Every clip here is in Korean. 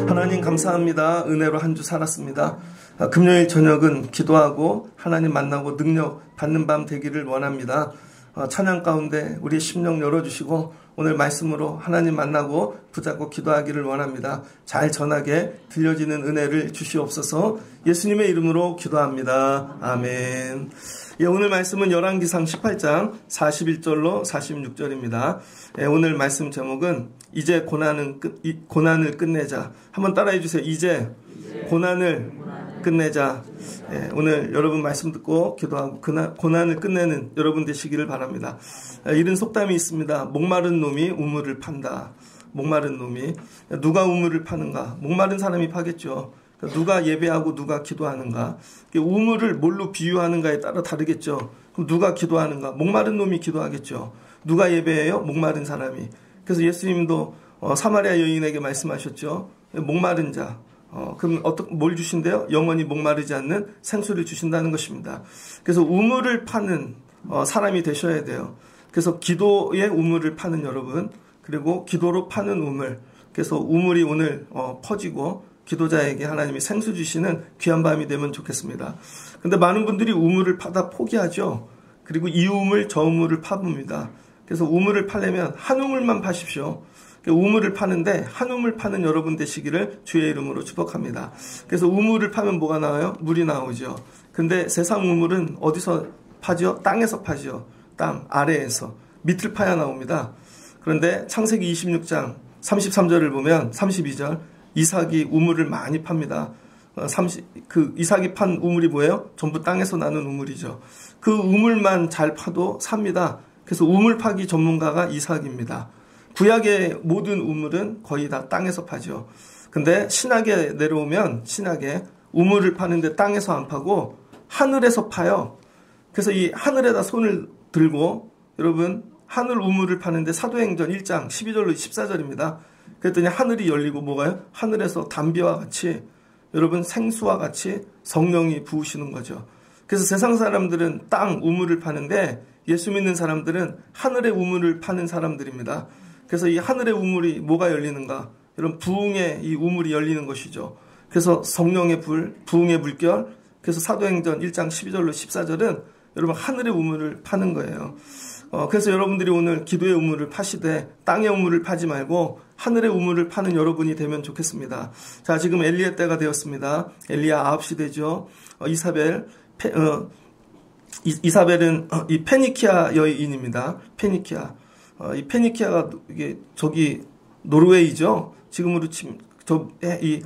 하나님 감사합니다. 은혜로 한 주 살았습니다. 금요일 저녁은 기도하고 하나님 만나고 능력 받는 밤 되기를 원합니다. 찬양 가운데 우리 심령 열어주시고 오늘 말씀으로 하나님 만나고 붙잡고 기도하기를 원합니다. 잘 전하게 들려지는 은혜를 주시옵소서. 예수님의 이름으로 기도합니다. 아멘. 오늘 말씀은 열왕기상 18장 41절로 46절입니다. 오늘 말씀 제목은 이제 고난을 끝내자. 한번 따라해 주세요. 이제 고난을 끝내자. 오늘 여러분 말씀 듣고 기도하고 고난을 끝내는 여러분 되시기를 바랍니다. 이런 속담이 있습니다. 목마른 놈이 우물을 판다. 목마른 놈이. 누가 우물을 파는가? 목마른 사람이 파겠죠. 누가 예배하고 누가 기도하는가? 우물을 뭘로 비유하는가에 따라 다르겠죠. 그럼 누가 기도하는가? 목마른 놈이 기도하겠죠. 누가 예배해요? 목마른 사람이. 그래서 예수님도 사마리아 여인에게 말씀하셨죠. 목마른 자. 그럼 뭘 주신대요? 영원히 목마르지 않는 생수를 주신다는 것입니다. 그래서 우물을 파는 사람이 되셔야 돼요. 그래서 기도의 우물을 파는 여러분, 그리고 기도로 파는 우물. 그래서 우물이 오늘 퍼지고 기도자에게 하나님이 생수 주시는 귀한 밤이 되면 좋겠습니다. 근데 많은 분들이 우물을 파다 포기하죠. 그리고 이 우물 저 우물을 파봅니다. 그래서 우물을 파려면 한 우물만 파십시오. 우물을 파는데 한 우물 파는 여러분 되시기를 주의 이름으로 축복합니다. 그래서 우물을 파면 뭐가 나와요? 물이 나오죠. 근데 세상 우물은 어디서 파죠? 땅에서 파죠. 땅 아래에서 밑을 파야 나옵니다. 그런데 창세기 26장 33절을 보면 32절 이삭이 우물을 많이 팝니다. 이삭이 판 우물이 뭐예요? 전부 땅에서 나는 우물이죠. 그 우물만 잘 파도 삽니다. 그래서 우물 파기 전문가가 이삭입니다. 구약의 모든 우물은 거의 다 땅에서 파죠. 근데 신약에 내려오면 신약에 우물을 파는데 땅에서 안 파고 하늘에서 파요. 그래서 이 하늘에다 손을 들고 여러분 하늘 우물을 파는데 사도행전 1장 12절로 14절입니다. 그랬더니 하늘이 열리고 뭐가요? 하늘에서 담비와 같이 여러분 생수와 같이 성령이 부으시는 거죠. 그래서 세상 사람들은 땅 우물을 파는데 예수 믿는 사람들은 하늘의 우물을 파는 사람들입니다. 그래서 이 하늘의 우물이 뭐가 열리는가? 이런 부흥의 이 우물이 열리는 것이죠. 그래서 성령의 불, 부흥의 물결, 그래서 사도행전 1장 12절로 14절은 여러분 하늘의 우물을 파는 거예요. 그래서 여러분들이 오늘 기도의 우물을 파시되 땅의 우물을 파지 말고 하늘의 우물을 파는 여러분이 되면 좋겠습니다. 자, 지금 엘리야 때가 되었습니다. 엘리야 9시 되죠. 이사벨은 이 페니키아 여인입니다. 페니키아. 이 페니키아가 이게 저기 노르웨이죠. 지금으로 치면 이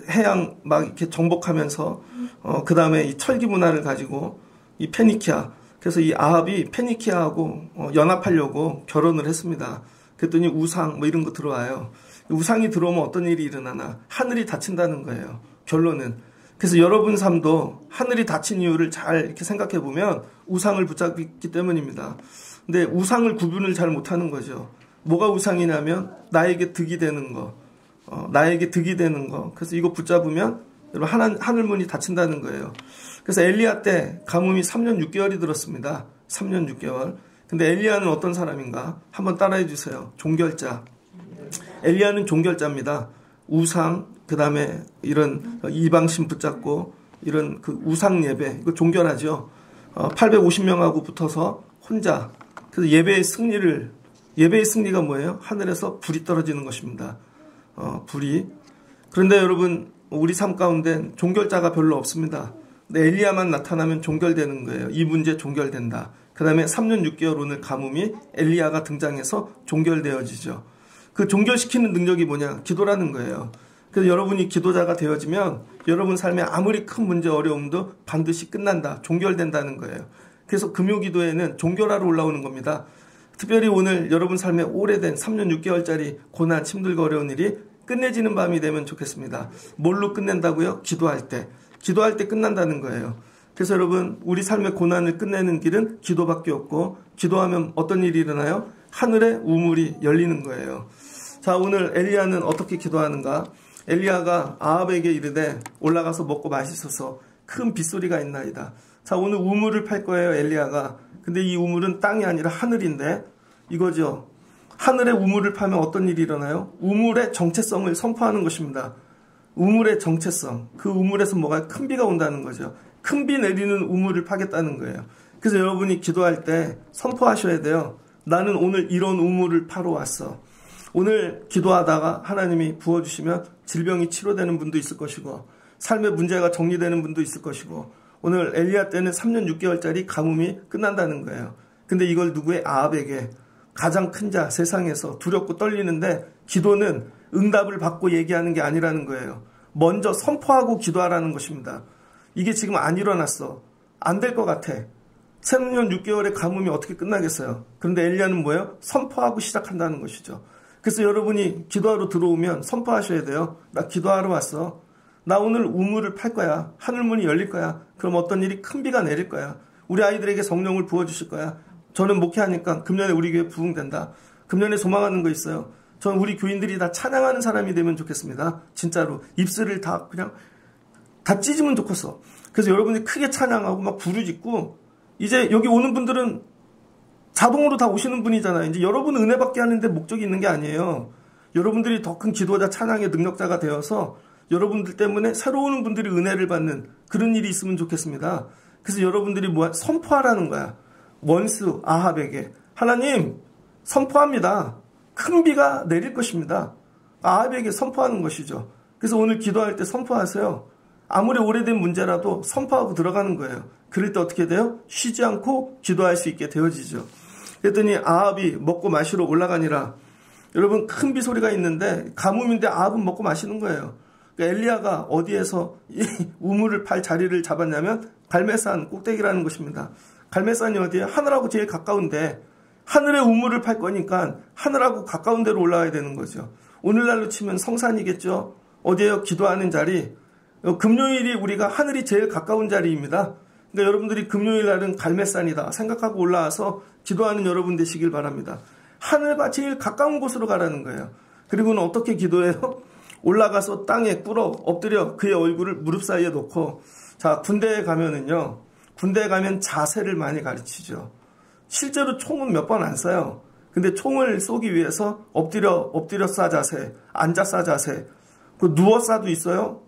해양 막 이렇게 정복하면서 그 다음에 이 철기 문화를 가지고 이 페니키아. 그래서 이 아합이 페니키아하고 연합하려고 결혼을 했습니다. 그랬더니 우상 뭐 이런 거 들어와요. 우상이 들어오면 어떤 일이 일어나나? 하늘이 닫힌다는 거예요. 결론은. 그래서 여러분 삶도 하늘이 닫힌 이유를 잘 이렇게 생각해 보면 우상을 붙잡기 때문입니다. 근데 우상을 구분을 잘 못하는 거죠. 뭐가 우상이냐면 나에게 득이 되는 거, 나에게 득이 되는 거. 그래서 이거 붙잡으면 여러분 하늘문이 닫힌다는 거예요. 그래서 엘리야 때 가뭄이 3년 6개월이 들었습니다. 3년 6개월. 근데 엘리야는 어떤 사람인가? 한번 따라해 주세요. 종결자. 엘리야는 종결자입니다. 우상, 그 다음에 이런 이방신 붙잡고 이런 그 우상 예배, 이거 종결하죠. 850명하고 붙어서 혼자. 그래서 예배의 승리가 뭐예요? 하늘에서 불이 떨어지는 것입니다. 불이. 그런데 여러분, 우리 삶 가운데 종결자가 별로 없습니다. 근데 엘리야만 나타나면 종결되는 거예요. 이 문제 종결된다. 그 다음에 3년 6개월 오늘 가뭄이 엘리야가 등장해서 종결되어지죠. 그 종결시키는 능력이 뭐냐? 기도라는 거예요. 그래서 여러분이 기도자가 되어지면 여러분 삶에 아무리 큰 문제 어려움도 반드시 끝난다. 종결된다는 거예요. 그래서 금요기도에는 종결하러 올라오는 겁니다. 특별히 오늘 여러분 삶에 오래된 3년 6개월짜리 고난, 힘들고 어려운 일이 끝내지는 밤이 되면 좋겠습니다. 뭘로 끝낸다고요? 기도할 때. 기도할 때 끝난다는 거예요. 그래서 여러분 우리 삶의 고난을 끝내는 길은 기도밖에 없고 기도하면 어떤 일이 일어나요? 하늘의 우물이 열리는 거예요. 자, 오늘 엘리야는 어떻게 기도하는가? 엘리야가 아합에게 이르되 올라가서 먹고 마시소서 큰 빗소리가 있나이다. 자, 오늘 우물을 팔 거예요, 엘리야가. 근데 이 우물은 땅이 아니라 하늘인데, 이거죠. 하늘에 우물을 파면 어떤 일이 일어나요? 우물의 정체성을 선포하는 것입니다. 우물의 정체성. 그 우물에서 뭐가 큰 비가 온다는 거죠. 큰 비 내리는 우물을 파겠다는 거예요. 그래서 여러분이 기도할 때 선포하셔야 돼요. 나는 오늘 이런 우물을 파러 왔어. 오늘 기도하다가 하나님이 부어주시면 질병이 치료되는 분도 있을 것이고, 삶의 문제가 정리되는 분도 있을 것이고, 오늘 엘리야 때는 3년 6개월짜리 가뭄이 끝난다는 거예요. 근데 이걸 누구의? 아합에게, 가장 큰 자, 세상에서 두렵고 떨리는데, 기도는 응답을 받고 얘기하는 게 아니라는 거예요. 먼저 선포하고 기도하라는 것입니다. 이게 지금 안 일어났어. 안 될 것 같아. 3년 6개월의 가뭄이 어떻게 끝나겠어요? 그런데 엘리야는 뭐예요? 선포하고 시작한다는 것이죠. 그래서 여러분이 기도하러 들어오면 선포하셔야 돼요. 나 기도하러 왔어. 나 오늘 우물을 팔 거야. 하늘문이 열릴 거야. 그럼 어떤 일이 큰 비가 내릴 거야. 우리 아이들에게 성령을 부어주실 거야. 저는 목회하니까 금년에 우리 교회 부흥된다. 금년에 소망하는 거 있어요. 저는 우리 교인들이 다 찬양하는 사람이 되면 좋겠습니다. 진짜로. 입술을 다 그냥 다 찢으면 좋겠어. 그래서 여러분이 크게 찬양하고 막 부르짖고, 이제 여기 오는 분들은 자동으로 다 오시는 분이잖아요. 이제 여러분 은혜 받게 하는데 목적이 있는 게 아니에요. 여러분들이 더 큰 기도자, 찬양의 능력자가 되어서 여러분들 때문에 새로운 분들이 은혜를 받는 그런 일이 있으면 좋겠습니다. 그래서 여러분들이 선포하라는 거야. 원수 아합에게. 하나님, 선포합니다. 큰 비가 내릴 것입니다. 아합에게 선포하는 것이죠. 그래서 오늘 기도할 때 선포하세요. 아무리 오래된 문제라도 선포하고 들어가는 거예요. 그럴 때 어떻게 돼요? 쉬지 않고 기도할 수 있게 되어지죠. 그랬더니 아합이 먹고 마시러 올라가니라. 여러분, 큰 비 소리가 있는데 가뭄인데 아합은 먹고 마시는 거예요. 그러니까 엘리야가 어디에서 이 우물을 팔 자리를 잡았냐면 갈멜산 꼭대기라는 것입니다. 갈멜산이 어디예요? 하늘하고 제일 가까운데, 하늘에 우물을 팔 거니까 하늘하고 가까운 데로 올라가야 되는 거죠. 오늘날로 치면 성산이겠죠. 어디에요? 기도하는 자리. 금요일이 우리가 하늘이 제일 가까운 자리입니다. 그러니까 여러분들이 금요일 날은 갈멜산이다 생각하고 올라와서 기도하는 여러분 되시길 바랍니다. 하늘과 제일 가까운 곳으로 가라는 거예요. 그리고는 어떻게 기도해요? 올라가서 땅에 꿇어 엎드려 그의 얼굴을 무릎 사이에 놓고, 자, 군대에 가면은요, 군대에 가면 자세를 많이 가르치죠. 실제로 총은 몇 번 안 쏴요. 근데 총을 쏘기 위해서 엎드려 쏴 자세, 앉아 쏴 자세, 그 누워 쏴도 있어요.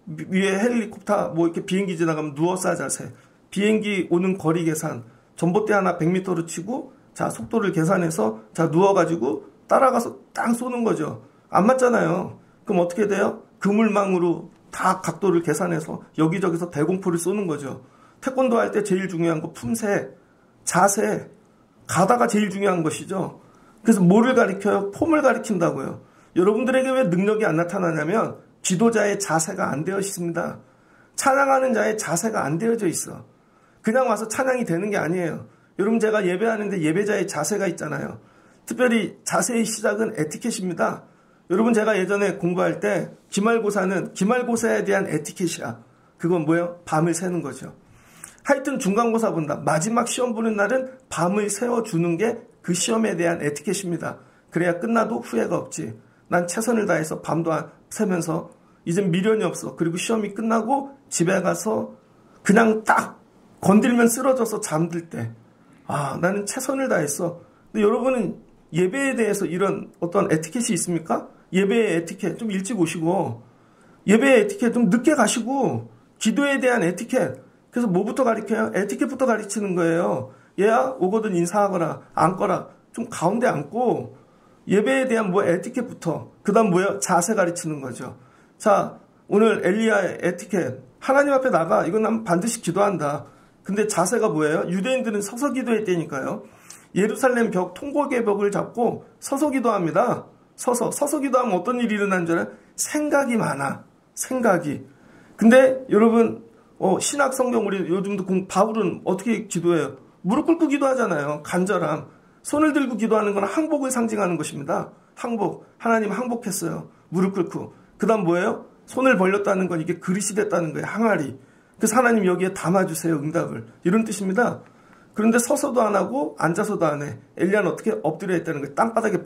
위에 헬리콥터 뭐 이렇게 비행기 지나가면 누워 쏴 자세, 비행기 오는 거리 계산, 전봇대 하나 100m로 치고, 자, 속도를 계산해서, 자, 누워가지고 따라가서 땅 쏘는 거죠. 안 맞잖아요. 그럼 어떻게 돼요? 그물망으로 다 각도를 계산해서 여기저기서 대공포를 쏘는 거죠. 태권도 할 때 제일 중요한 거 품새, 자세, 가다가 제일 중요한 것이죠. 그래서 뭐를 가리켜요? 폼을 가리킨다고요. 여러분들에게 왜 능력이 안 나타나냐면 기도자의 자세가 안 되어 있습니다. 찬양하는 자의 자세가 안 되어져 있어. 그냥 와서 찬양이 되는 게 아니에요. 여러분, 제가 예배하는데 예배자의 자세가 있잖아요. 특별히 자세의 시작은 에티켓입니다. 여러분, 제가 예전에 공부할 때 기말고사는 기말고사에 대한 에티켓이야. 그건 뭐예요? 밤을 새는 거죠. 하여튼 중간고사 본다, 마지막 시험 보는 날은 밤을 새워주는 게 그 시험에 대한 에티켓입니다. 그래야 끝나도 후회가 없지. 난 최선을 다해서 밤도 새면서 이젠 미련이 없어. 그리고 시험이 끝나고 집에 가서 그냥 딱 건들면 쓰러져서 잠들 때, 아, 나는 최선을 다했어. 근데 여러분은 예배에 대해서 이런 어떤 에티켓이 있습니까? 예배의 에티켓 좀 일찍 오시고, 예배의 에티켓 좀 늦게 가시고, 기도에 대한 에티켓, 그래서 뭐부터 가르쳐요? 에티켓부터 가르치는 거예요. 얘야, 오거든 인사하거라, 앉거라. 좀 가운데 앉고, 예배에 대한 뭐 에티켓부터, 그 다음 뭐예요? 자세 가르치는 거죠. 자, 오늘 엘리야의 에티켓, 하나님 앞에 나가. 이건 난 반드시 기도한다. 근데 자세가 뭐예요? 유대인들은 서서 기도했다니까요. 예루살렘 벽, 통곡의 벽을 잡고 서서 기도합니다. 서서 기도하면 어떤 일이 일어나는 줄 알아요? 생각이 많아. 생각이. 근데 여러분, 신학 성경 우리 요즘도 바울은 어떻게 기도해요? 무릎 꿇고 기도하잖아요. 간절함. 손을 들고 기도하는 건 항복을 상징하는 것입니다. 항복. 하나님 항복했어요. 무릎 꿇고. 그 다음 뭐예요? 손을 벌렸다는 건 이게 그릇이 됐다는 거예요. 항아리. 그래서 하나님 여기에 담아주세요. 응답을. 이런 뜻입니다. 그런데 서서도 안 하고 앉아서도 안 해. 엘리야는 어떻게 엎드려 했다는 거예요. 땅바닥에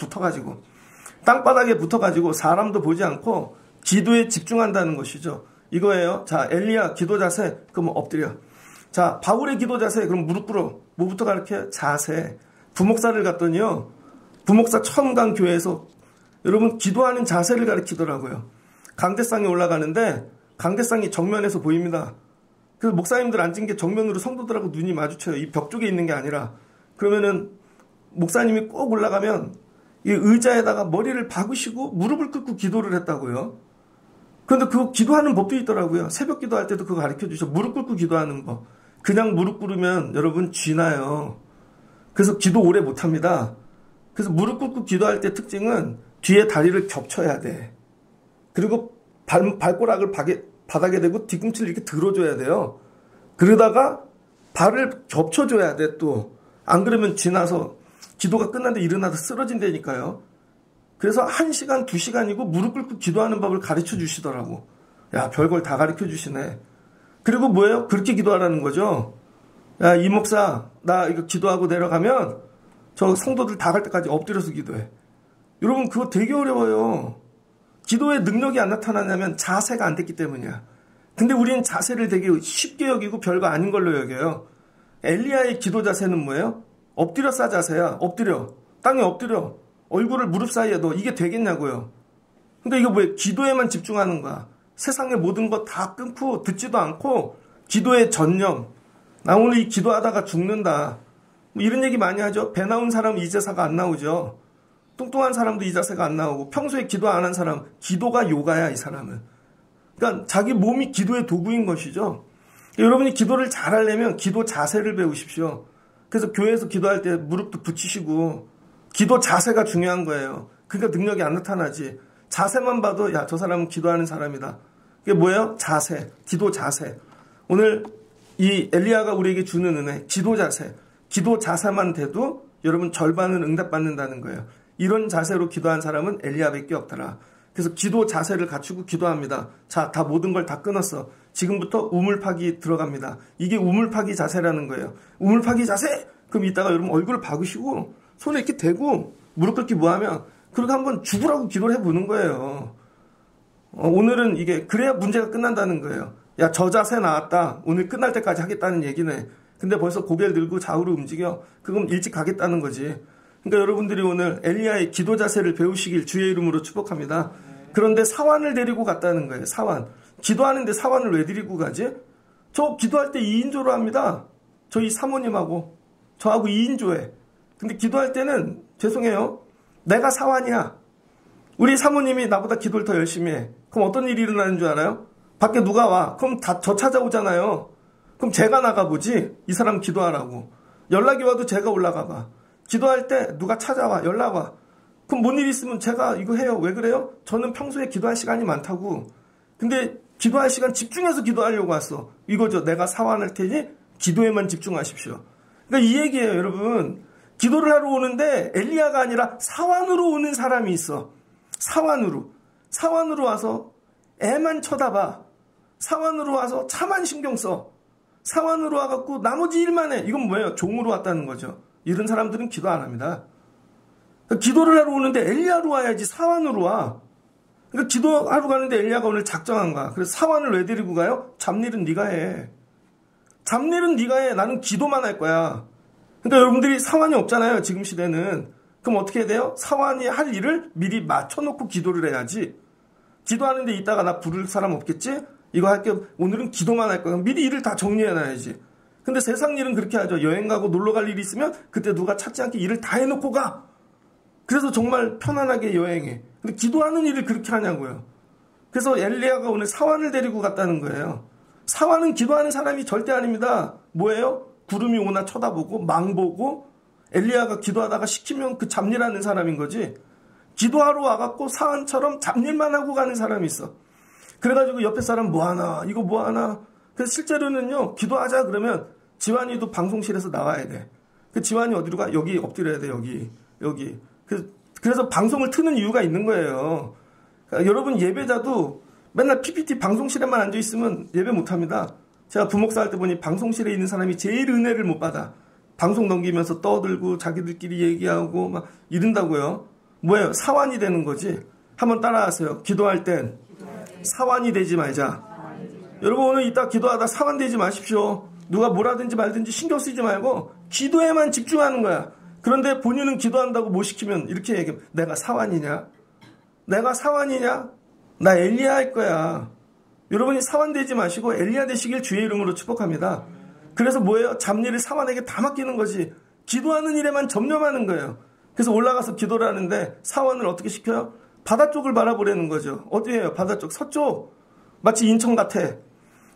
붙어가지고 사람도 보지 않고 기도에 집중한다는 것이죠. 이거예요. 자, 엘리야 기도 자세. 그러면 엎드려. 자, 바울의 기도 자세, 그럼 무릎 꿇어. 뭐부터 가르쳐요? 자세. 부목사를 갔더니요, 부목사 처음 간 교회에서 여러분 기도하는 자세를 가르치더라고요. 강대상에 올라가는데 강대상이 정면에서 보입니다. 그래서 목사님들 앉은 게 정면으로 성도들하고 눈이 마주쳐요. 이 벽 쪽에 있는 게 아니라. 그러면은 목사님이 꼭 올라가면 이 의자에다가 머리를 박으시고 무릎을 꿇고 기도를 했다고요. 그런데 그거 기도하는 법도 있더라고요. 새벽 기도할 때도 그거 가르쳐 주셔. 무릎 꿇고 기도하는 법. 그냥 무릎 꿇으면 여러분 쥐나요. 그래서 기도 오래 못합니다. 그래서 무릎 꿇고 기도할 때 특징은 뒤에 다리를 겹쳐야 돼. 그리고 발가락을 바닥에 대고 뒤꿈치를 이렇게 들어줘야 돼요. 그러다가 발을 겹쳐줘야 돼 또. 안 그러면 지나서 기도가 끝났는데 일어나서 쓰러진다니까요. 그래서 1시간, 2시간이고 무릎 꿇고 기도하는 법을 가르쳐 주시더라고. 야, 별걸 다 가르쳐 주시네. 그리고 뭐예요? 그렇게 기도하라는 거죠. 야, 이 목사, 나 이거 기도하고 내려가면 저 성도들 다 갈 때까지 엎드려서 기도해. 여러분, 그거 되게 어려워요. 기도에 능력이 안 나타나냐면 자세가 안 됐기 때문이야. 근데 우리는 자세를 되게 쉽게 여기고 별거 아닌 걸로 여겨요. 엘리야의 기도 자세는 뭐예요? 엎드려 싸 자세야. 엎드려. 땅에 엎드려. 얼굴을 무릎 사이에 넣어. 이게 되겠냐고요. 근데 이거 뭐예요? 기도에만 집중하는 거야. 세상의 모든 것 다 끊고 듣지도 않고 기도에 전념. 나 오늘 이 기도하다가 죽는다. 뭐 이런 얘기 많이 하죠. 배 나온 사람은 이 자세가 안 나오죠. 뚱뚱한 사람도 이 자세가 안 나오고 평소에 기도 안 한 사람, 기도가 요가야 이 사람은. 그러니까 자기 몸이 기도의 도구인 것이죠. 여러분이 기도를 잘하려면 기도 자세를 배우십시오. 그래서 교회에서 기도할 때 무릎도 붙이시고 기도 자세가 중요한 거예요. 그러니까 능력이 안 나타나지. 자세만 봐도 야, 저 사람은 기도하는 사람이다. 그게 뭐예요? 자세, 기도 자세. 오늘 이 엘리야가 우리에게 주는 은혜, 기도 자세. 기도 자세만 돼도 여러분 절반은 응답받는다는 거예요. 이런 자세로 기도한 사람은 엘리야밖에 없더라. 그래서 기도 자세를 갖추고 기도합니다. 자, 다 모든 걸 다 끊었어. 지금부터 우물파기 들어갑니다. 이게 우물파기 자세라는 거예요. 우물파기 자세! 그럼 이따가 여러분 얼굴을 박으시고 손에 이렇게 대고 무릎 꿇기 뭐하면 그렇게 한번 죽으라고 기도를 해보는 거예요. 오늘은 이게 그래야 문제가 끝난다는 거예요. 야, 저 자세 나왔다. 오늘 끝날 때까지 하겠다는 얘기네. 근데 벌써 고개를 들고 좌우로 움직여. 그럼 일찍 가겠다는 거지. 그러니까 여러분들이 오늘 엘리야의 기도 자세를 배우시길 주의 이름으로 축복합니다. 그런데 사환을 데리고 갔다는 거예요. 사환. 기도하는데 사환을 왜 데리고 가지? 저 기도할 때 2인조로 합니다. 저희 사모님하고 저하고 2인조에. 근데 기도할 때는 죄송해요. 내가 사환이야. 우리 사모님이 나보다 기도를 더 열심히 해. 그럼 어떤 일이 일어나는 줄 알아요? 밖에 누가 와. 그럼 다 저 찾아오잖아요. 그럼 제가 나가보지. 이 사람 기도하라고. 연락이 와도 제가 올라가 봐. 기도할 때 누가 찾아와. 연락 와. 그럼 뭔 일 있으면 제가 이거 해요. 왜 그래요? 저는 평소에 기도할 시간이 많다고. 근데 기도할 시간 집중해서 기도하려고 왔어. 이거죠. 내가 사환할 테니 기도에만 집중하십시오. 그러니까 이 얘기예요, 여러분. 기도를 하러 오는데 엘리야가 아니라 사환으로 오는 사람이 있어. 사환으로. 사환으로 와서 애만 쳐다봐. 사환으로 와서 차만 신경 써. 사환으로 와갖고 나머지 일만 해. 이건 뭐예요? 종으로 왔다는 거죠. 이런 사람들은 기도 안 합니다. 그러니까 기도를 하러 오는데 엘리야로 와야지 사환으로 와. 그러니까 기도하러 가는데 엘리야가 오늘 작정한 거야. 그래서 사환을 왜 데리고 가요? 잡일은 네가 해. 잡일은 네가 해. 나는 기도만 할 거야. 그러니까 여러분들이 사환이 없잖아요. 지금 시대는. 그럼 어떻게 해야 돼요? 사환이 할 일을 미리 맞춰놓고 기도를 해야지. 기도하는데 이따가 나 부를 사람 없겠지? 이거 할게. 오늘은 기도만 할 거야. 미리 일을 다 정리해놔야지. 근데 세상 일은 그렇게 하죠. 여행 가고 놀러 갈 일이 있으면 그때 누가 찾지 않게 일을 다 해놓고 가. 그래서 정말 편안하게 여행해. 근데 기도하는 일을 그렇게 하냐고요. 그래서 엘리야가 오늘 사환을 데리고 갔다는 거예요. 사환은 기도하는 사람이 절대 아닙니다. 뭐예요? 구름이 오나 쳐다보고 망보고 엘리야가 기도하다가 시키면 그 잡일하는 사람인 거지. 기도하러 와갖고 사환처럼 잡일만 하고 가는 사람이 있어. 그래가지고 옆에 사람 뭐하나 이거 뭐하나. 그래서 실제로는요, 기도하자 그러면 지환이도 방송실에서 나와야 돼. 그 지환이 어디로 가? 여기 엎드려야 돼. 여기. 그래서 방송을 트는 이유가 있는 거예요. 그러니까 여러분 예배자도 맨날 PPT 방송실에만 앉아있으면 예배 못합니다. 제가 부목사 할 때 보니 방송실에 있는 사람이 제일 은혜를 못 받아. 방송 넘기면서 떠들고 자기들끼리 얘기하고 막 이른다고요. 뭐예요? 사환이 되는 거지. 한번 따라하세요. 기도할 땐 사환이 되지 말자. 여러분 오늘 이따 기도하다 사환 되지 마십시오. 누가 뭐라든지 말든지 신경 쓰지 말고 기도에만 집중하는 거야. 그런데 본인은 기도한다고 못 시키면 이렇게 얘기해. 내가 사환이냐? 내가 사환이냐? 나 엘리야 할 거야. 여러분이 사환 되지 마시고 엘리야 되시길 주의 이름으로 축복합니다. 그래서 뭐예요? 잡일을 사환에게 다 맡기는 거지. 기도하는 일에만 전념하는 거예요. 그래서 올라가서 기도를 하는데 사환을 어떻게 시켜요? 바다 쪽을 바라보라는 거죠. 어디예요? 바다 쪽, 서쪽. 마치 인천 같아.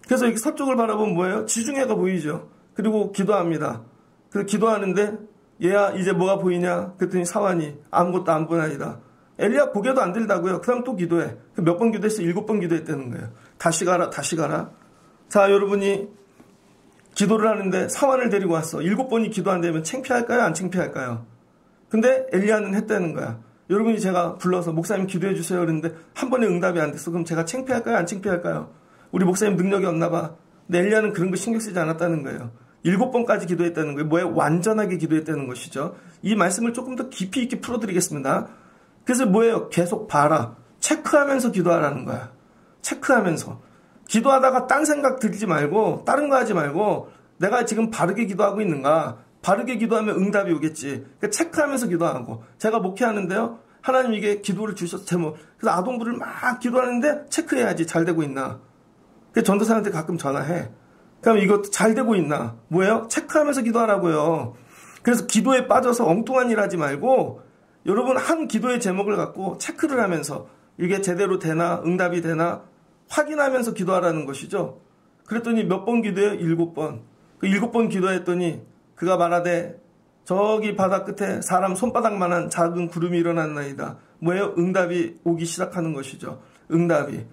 그래서 이렇게 서쪽을 바라보면 뭐예요? 지중해가 보이죠. 그리고 기도합니다. 그래서 기도하는데 얘야 이제 뭐가 보이냐? 그랬더니 사환이 아무것도 안 보나이다. 엘리야 고개도 안 들다고요. 그 다음 또 기도해. 몇 번 기도했어? 7번 기도했다는 거예요. 다시 가라, 다시 가라. 자, 여러분이 기도를 하는데 사환을 데리고 왔어. 7번이 기도한다면 창피할까요? 안 창피할까요? 근데 엘리야는 했다는 거야. 여러분이 제가 불러서 목사님 기도해 주세요 그랬는데 한 번에 응답이 안 됐어. 그럼 제가 창피할까요? 안 창피할까요? 우리 목사님 능력이 없나 봐. 근데 엘리야는 그런 거 신경 쓰지 않았다는 거예요. 7번까지 기도했다는 거예요. 뭐예요? 완전하게 기도했다는 것이죠. 이 말씀을 조금 더 깊이 있게 풀어드리겠습니다. 그래서 뭐예요? 계속 봐라. 체크하면서 기도하라는 거야. 체크하면서. 기도하다가 딴 생각 들지 말고 다른 거 하지 말고 내가 지금 바르게 기도하고 있는가? 바르게 기도하면 응답이 오겠지. 그러니까 체크하면서 기도하고. 제가 목회하는데요. 하나님 이게 기도를 주셔서 제목. 그래서 아동부를 막 기도하는데 체크해야지 잘 되고 있나. 그래서 전도사한테 가끔 전화해. 그럼 이것도 잘 되고 있나. 뭐예요? 체크하면서 기도하라고요. 그래서 기도에 빠져서 엉뚱한 일 하지 말고 여러분 한 기도의 제목을 갖고 체크를 하면서 이게 제대로 되나 응답이 되나 확인하면서 기도하라는 것이죠. 그랬더니 몇 번 기도해요? 7번. 그 7번 기도했더니 그가 말하되 저기 바다 끝에 사람 손바닥만한 작은 구름이 일어났나이다. 뭐예요? 응답이 오기 시작하는 것이죠. 응답이.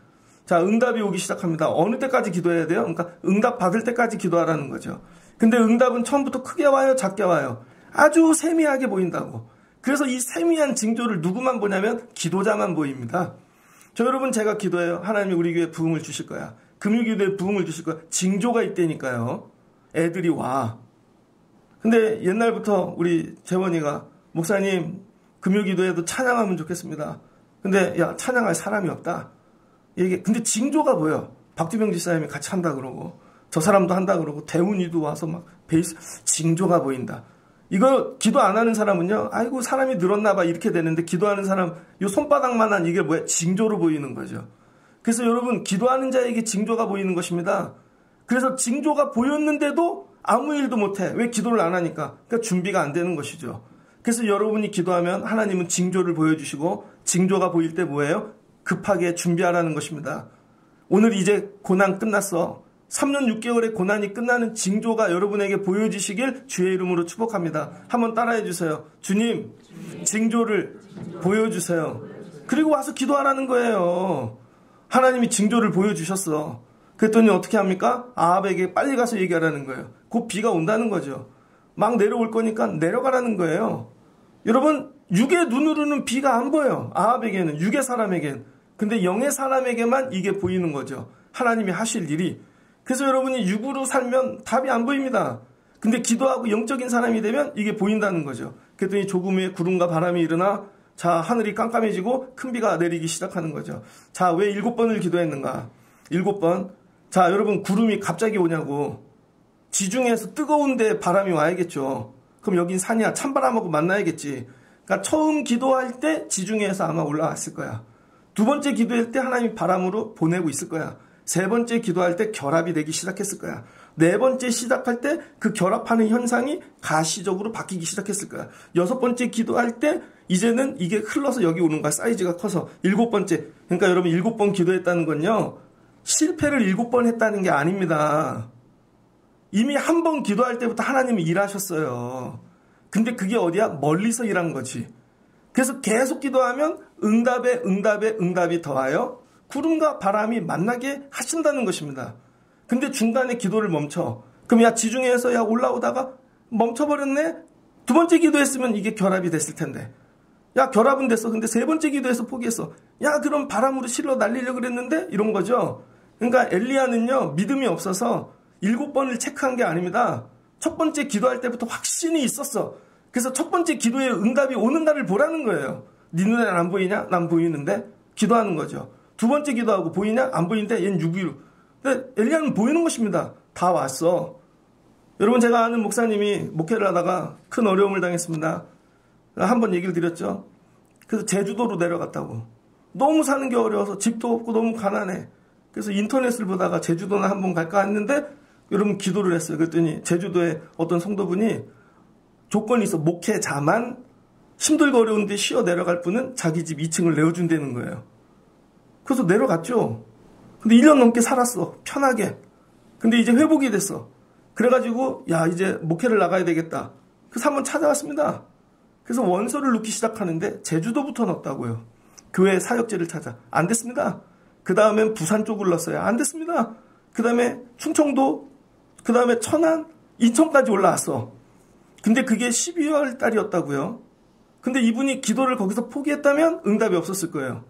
자, 응답이 오기 시작합니다. 어느 때까지 기도해야 돼요? 그러니까 응답 받을 때까지 기도하라는 거죠. 근데 응답은 처음부터 크게 와요? 작게 와요? 아주 세미하게 보인다고. 그래서 이 세미한 징조를 누구만 보냐면 기도자만 보입니다. 저 여러분 제가 기도해요. 하나님이 우리 교회에 부흥을 주실 거야. 금요기도에 부흥을 주실 거야. 징조가 있다니까요. 애들이 와. 근데 옛날부터 우리 재원이가 목사님 금요기도에도 찬양하면 좋겠습니다. 근데 야 찬양할 사람이 없다. 이게 근데 징조가 보여. 박두병 지사님이 같이 한다 그러고 저 사람도 한다 그러고 대훈이도 와서 막 베이스 징조가 보인다. 이거 기도 안 하는 사람은요. 아이고 사람이 늘었나 봐 이렇게 되는데 기도하는 사람 요 손바닥만한 이게 뭐야? 징조로 보이는 거죠. 그래서 여러분 기도하는 자에게 징조가 보이는 것입니다. 그래서 징조가 보였는데도 아무 일도 못해. 왜 기도를 안 하니까? 그러니까 준비가 안 되는 것이죠. 그래서 여러분이 기도하면 하나님은 징조를 보여주시고 징조가 보일 때 뭐예요? 급하게 준비하라는 것입니다. 오늘 이제 고난 끝났어. 3년 6개월의 고난이 끝나는 징조가 여러분에게 보여지시길 주의 이름으로 축복합니다. 한번 따라해 주세요. 주님, 징조를 보여주세요. 그리고 와서 기도하라는 거예요. 하나님이 징조를 보여주셨어. 그랬더니 어떻게 합니까? 아합에게 빨리 가서 얘기하라는 거예요. 곧 비가 온다는 거죠. 막 내려올 거니까 내려가라는 거예요. 여러분, 육의 눈으로는 비가 안 보여. 아합에게는, 육의 사람에게는. 근데 영의 사람에게만 이게 보이는 거죠. 하나님이 하실 일이. 그래서 여러분이 육으로 살면 답이 안 보입니다. 근데 기도하고 영적인 사람이 되면 이게 보인다는 거죠. 그랬더니 조금 후에 구름과 바람이 일어나 자 하늘이 깜깜해지고 큰 비가 내리기 시작하는 거죠. 자, 왜 7번을 기도했는가? 7번. 자, 여러분 구름이 갑자기 오냐고. 지중해에서 뜨거운데 바람이 와야겠죠. 그럼 여긴 산이야. 찬바람하고 만나야겠지. 그러니까 처음 기도할 때 지중해에서 아마 올라왔을 거야. 두 번째 기도할 때 하나님이 바람으로 보내고 있을 거야. 세 번째 기도할 때 결합이 되기 시작했을 거야. 네 번째 시작할 때 그 결합하는 현상이 가시적으로 바뀌기 시작했을 거야. 여섯 번째 기도할 때 이제는 이게 흘러서 여기 오는 거야. 사이즈가 커서. 일곱 번째. 그러니까 여러분 7번 기도했다는 건요. 실패를 7번 했다는 게 아닙니다. 이미 한 번 기도할 때부터 하나님이 일하셨어요. 근데 그게 어디야? 멀리서 일한 거지. 그래서 계속 기도하면 응답이 더하여 구름과 바람이 만나게 하신다는 것입니다. 근데 중간에 기도를 멈춰. 그럼 야 지중해에서 야 올라오다가 멈춰버렸네? 두 번째 기도했으면 이게 결합이 됐을 텐데. 야 결합은 됐어. 근데 세 번째 기도해서 포기했어. 야 그럼 바람으로 실러 날리려고 그랬는데? 이런 거죠. 그러니까 엘리야는요 믿음이 없어서 7번을 체크한 게 아닙니다. 첫 번째 기도할 때부터 확신이 있었어. 그래서 첫 번째 기도에 응답이 오는 날을 보라는 거예요. 네 눈에는 안 보이냐? 난 보이는데? 기도하는 거죠. 두 번째 기도하고 보이냐? 안 보이는데 얘는 6.15. 근데 엘리야는 보이는 것입니다. 다 왔어. 여러분, 제가 아는 목사님이 목회를 하다가 큰 어려움을 당했습니다. 한번 얘기를 드렸죠. 그래서 제주도로 내려갔다고. 너무 사는 게 어려워서 집도 없고 너무 가난해. 그래서 인터넷을 보다가 제주도나 한번 갈까 했는데 여러분 기도를 했어요. 그랬더니 제주도에 어떤 성도분이 조건이 있어. 목회자만 힘들고 어려운데 쉬어 내려갈 분은 자기 집 2층을 내어준다는 거예요. 그래서 내려갔죠. 근데 1년 넘게 살았어. 편하게. 근데 이제 회복이 됐어. 그래가지고 야, 이제 목회를 나가야 되겠다. 그래서 한번 찾아왔습니다. 그래서 원서를 넣기 시작하는데 제주도부터 넣었다고요. 교회 사역지를 찾아. 안 됐습니다. 그 다음엔 부산 쪽을 넣었어요. 안 됐습니다. 그 다음에 충청도, 그 다음에 천안, 인천까지 올라왔어. 근데 그게 12월 달이었다고요. 근데 이분이 기도를 거기서 포기했다면 응답이 없었을 거예요.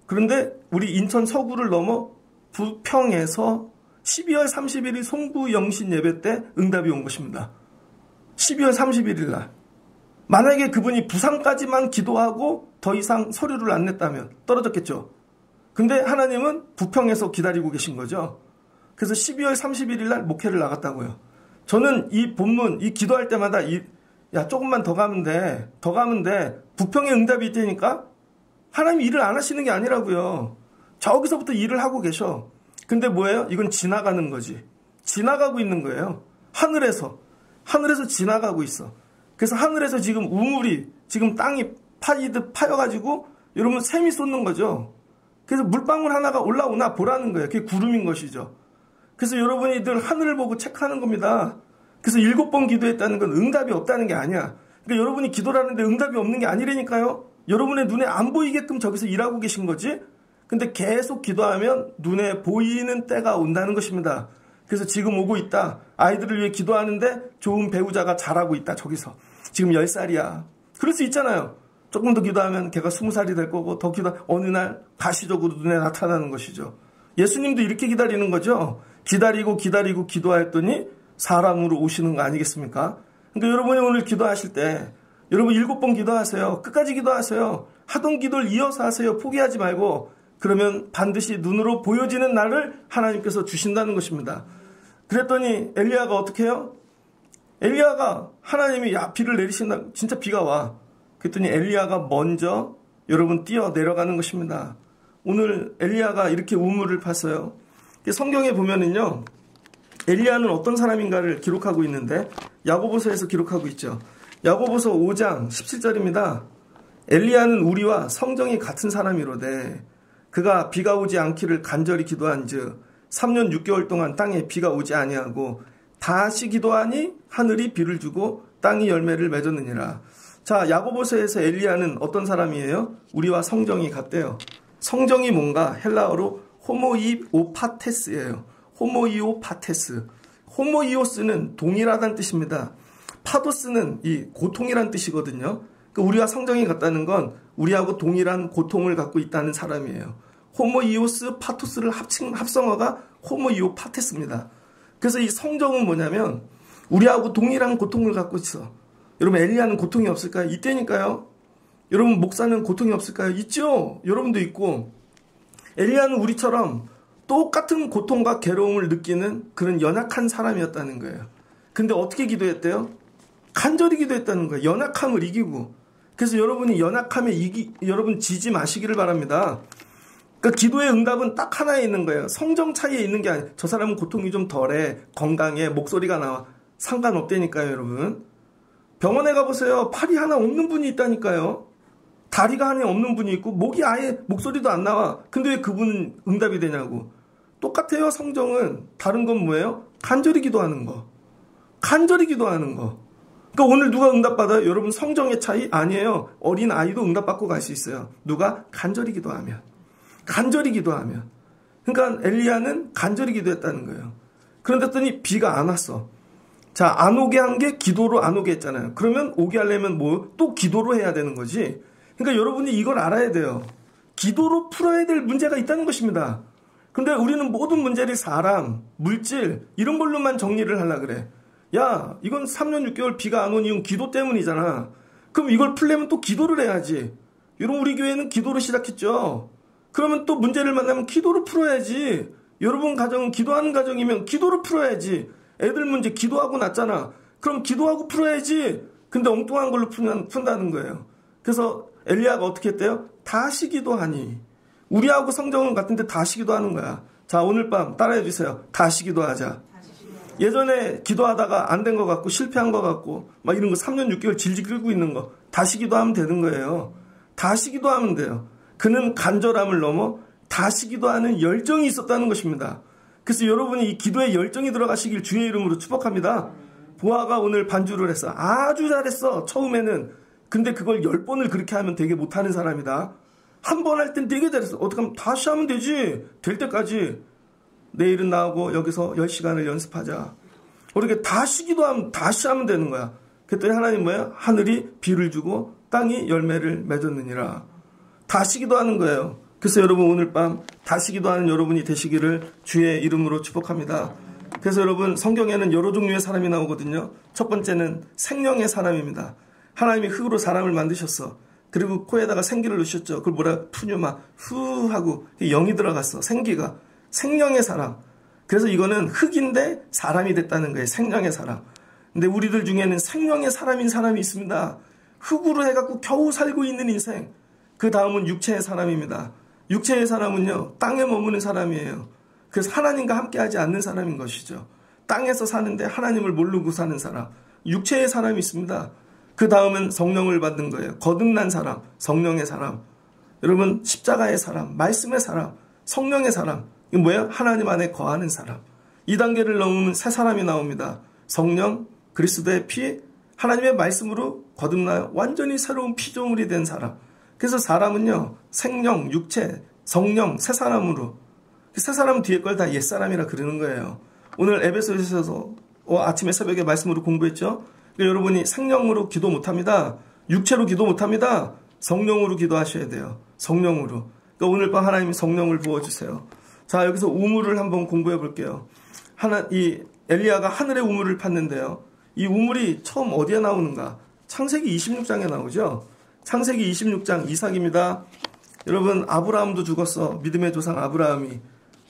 그런데 우리 인천 서구를 넘어 부평에서 12월 31일 송구 영신 예배 때 응답이 온 것입니다. 12월 31일 날. 만약에 그분이 부산까지만 기도하고 더 이상 서류를 안 냈다면 떨어졌겠죠. 근데 하나님은 부평에서 기다리고 계신 거죠. 그래서 12월 31일 날 목회를 나갔다고요. 저는 이 본문, 이 기도할 때마다 야, 조금만 더 가면 돼. 더 가면 돼. 부평에 응답이 있다니까? 하나님이 일을 안 하시는 게 아니라고요. 저기서부터 일을 하고 계셔. 근데 뭐예요? 이건 지나가는 거지. 지나가고 있는 거예요. 하늘에서 지나가고 있어. 그래서 하늘에서 지금 우물이, 지금 땅이 파여가지고 여러분 샘이 쏟는 거죠. 그래서 물방울 하나가 올라오나 보라는 거예요. 그게 구름인 것이죠. 그래서 여러분이 늘 하늘을 보고 체크하는 겁니다. 그래서 7번 기도했다는 건 응답이 없다는 게 아니야. 그러니까 여러분이 기도를 하는데 응답이 없는 게 아니라니까요. 여러분의 눈에 안 보이게끔 저기서 일하고 계신 거지. 근데 계속 기도하면 눈에 보이는 때가 온다는 것입니다. 그래서 지금 오고 있다. 아이들을 위해 기도하는데 좋은 배우자가 잘하고 있다. 저기서. 지금 10살이야. 그럴 수 있잖아요. 조금 더 기도하면 걔가 20살이 될 거고 더 어느 날 가시적으로 눈에 나타나는 것이죠. 예수님도 이렇게 기다리는 거죠. 기다리고 기도하였더니 사람으로 오시는 거 아니겠습니까? 그러니까 여러분이 오늘 기도하실 때 여러분 7번 기도하세요. 끝까지 기도하세요. 하던 기도를 이어서 하세요. 포기하지 말고. 그러면 반드시 눈으로 보여지는 날을 하나님께서 주신다는 것입니다. 그랬더니 엘리야가 어떻게 해요? 엘리야가 하나님이 야, 비를 내리신다. 진짜 비가 와. 그랬더니 엘리야가 먼저 여러분 뛰어 내려가는 것입니다. 오늘 엘리야가 이렇게 우물을 팠어요. 성경에 보면은요. 엘리야는 어떤 사람인가를 기록하고 있는데 야고보서에서 기록하고 있죠. 야고보서 5장 17절입니다. 엘리야는 우리와 성정이 같은 사람이로되 그가 비가 오지 않기를 간절히 기도한즉 3년 6개월 동안 땅에 비가 오지 아니하고 다시 기도하니 하늘이 비를 주고 땅이 열매를 맺었느니라. 자, 야고보서에서 엘리야는 어떤 사람이에요? 우리와 성정이 같대요. 성정이 뭔가 헬라어로 호모이오파테스예요. 호모이오파테스. 호모이오스는 동일하다는 뜻입니다. 파도스는 이 고통이란 뜻이거든요. 그러니까 우리와 성정이 같다는 건 우리하고 동일한 고통을 갖고 있다는 사람이에요. 호모이오스 파토스를 합성어가 호모이오파테스입니다. 그래서 이 성정은 뭐냐면 우리하고 동일한 고통을 갖고 있어. 여러분 엘리야는 고통이 없을까요? 이때니까요. 여러분 목사는 고통이 없을까요? 있죠. 여러분도 있고. 엘리야는 우리처럼 똑같은 고통과 괴로움을 느끼는 그런 연약한 사람이었다는 거예요. 근데 어떻게 기도했대요? 간절히 기도했다는 거예요. 연약함을 이기고. 그래서 여러분이 연약함에 여러분 지지 마시기를 바랍니다. 그러니까 기도의 응답은 딱 하나에 있는 거예요. 성정 차이에 있는 게 아니에요. 저 사람은 고통이 좀 덜해, 건강해, 목소리가 나와. 상관없다니까요, 여러분. 병원에 가보세요. 팔이 하나 없는 분이 있다니까요. 다리가 하나 없는 분이 있고 목이 아예 목소리도 안 나와. 근데 왜 그분은 응답이 되냐고. 똑같아요. 성정은. 다른 건 뭐예요? 간절히 기도하는 거. 간절히 기도하는 거. 그러니까 오늘 누가 응답받아요? 여러분 성정의 차이? 아니에요. 어린 아이도 응답받고 갈 수 있어요. 누가? 간절히 기도하면. 간절히 기도하면. 그러니까 엘리야는 간절히 기도했다는 거예요. 그런데 비가 안 왔어. 자, 안 오게 한 게 기도로 안 오게 했잖아요. 그러면 오게 하려면 뭐? 또 기도로 해야 되는 거지. 그러니까 여러분이 이걸 알아야 돼요. 기도로 풀어야 될 문제가 있다는 것입니다. 근데 우리는 모든 문제를 사람, 물질 이런 걸로만 정리를 하려고 그래. 야, 이건 3년 6개월 비가 안 온 이유는 기도 때문이잖아. 그럼 이걸 풀려면 또 기도를 해야지. 여러분 우리 교회는 기도로 시작했죠. 그러면 또 문제를 만나면 기도로 풀어야지. 여러분 가정은 기도하는 가정이면 기도로 풀어야지. 애들 문제 기도하고 났잖아. 그럼 기도하고 풀어야지. 근데 엉뚱한 걸로 푼다는 거예요. 그래서 엘리야가 어떻게 했대요? 다시 기도하니. 우리하고 성경은 같은데 다시 기도하는 거야. 자, 오늘 밤 따라해 주세요. 다시 기도하자. 예전에 기도하다가 안 된 것 같고 실패한 것 같고 막 이런 거 3년 6개월 질질 끌고 있는 거 다시 기도하면 되는 거예요. 다시 기도하면 돼요. 그는 간절함을 넘어 다시 기도하는 열정이 있었다는 것입니다. 그래서 여러분이 이 기도에 열정이 들어가시길 주의 이름으로 축복합니다. 보아가 오늘 반주를 했어. 아주 잘했어. 처음에는. 근데 그걸 10번을 그렇게 하면 되게 못하는 사람이다. 한 번 할 땐 되게 잘했어. 어떻게 하면 다시 하면 되지. 될 때까지. 내일은 나오고 여기서 10시간을 연습하자. 그렇게 다시 기도하면 다시 하면 되는 거야. 그랬더니 하나님 뭐야? 하늘이 비를 주고 땅이 열매를 맺었느니라. 다시 기도하는 거예요. 그래서 여러분 오늘 밤 다시 기도하는 여러분이 되시기를 주의 이름으로 축복합니다. 그래서 여러분 성경에는 여러 종류의 사람이 나오거든요. 첫 번째는 생명의 사람입니다. 하나님이 흙으로 사람을 만드셨어. 그리고 코에다가 생기를 넣으셨죠. 그걸 뭐라 푸뉴마 후 하고 영이 들어갔어. 생기가. 생명의 사람. 그래서 이거는 흙인데 사람이 됐다는 거예요. 생명의 사람. 근데 우리들 중에는 생명의 사람인 사람이 있습니다. 흙으로 해갖고 겨우 살고 있는 인생. 그 다음은 육체의 사람입니다. 육체의 사람은요, 땅에 머무는 사람이에요. 그래서 하나님과 함께하지 않는 사람인 것이죠. 땅에서 사는데 하나님을 모르고 사는 사람. 육체의 사람이 있습니다. 그 다음은 성령을 받는 거예요. 거듭난 사람, 성령의 사람. 여러분, 십자가의 사람, 말씀의 사람, 성령의 사람. 이게 뭐예요? 하나님 안에 거하는 사람. 이 단계를 넘으면 새 사람이 나옵니다. 성령, 그리스도의 피, 하나님의 말씀으로 거듭나요. 완전히 새로운 피조물이 된 사람. 그래서 사람은요, 생명, 육체, 성령, 새 사람으로. 새 사람 뒤에 걸 다 옛사람이라 그러는 거예요. 오늘 에베소서에서 아침에 새벽에 말씀으로 공부했죠. 그러니까 여러분이 생명으로 기도 못합니다. 육체로 기도 못합니다. 성령으로 기도하셔야 돼요. 성령으로. 그러니까 오늘 밤 하나님이 성령을 부어주세요. 자, 여기서 우물을 한번 공부해 볼게요. 이 엘리야가 하늘의 우물을 팠는데요. 이 우물이 처음 어디에 나오는가? 창세기 26장에 나오죠. 창세기 26장 이삭입니다. 여러분, 아브라함도 죽었어. 믿음의 조상 아브라함이.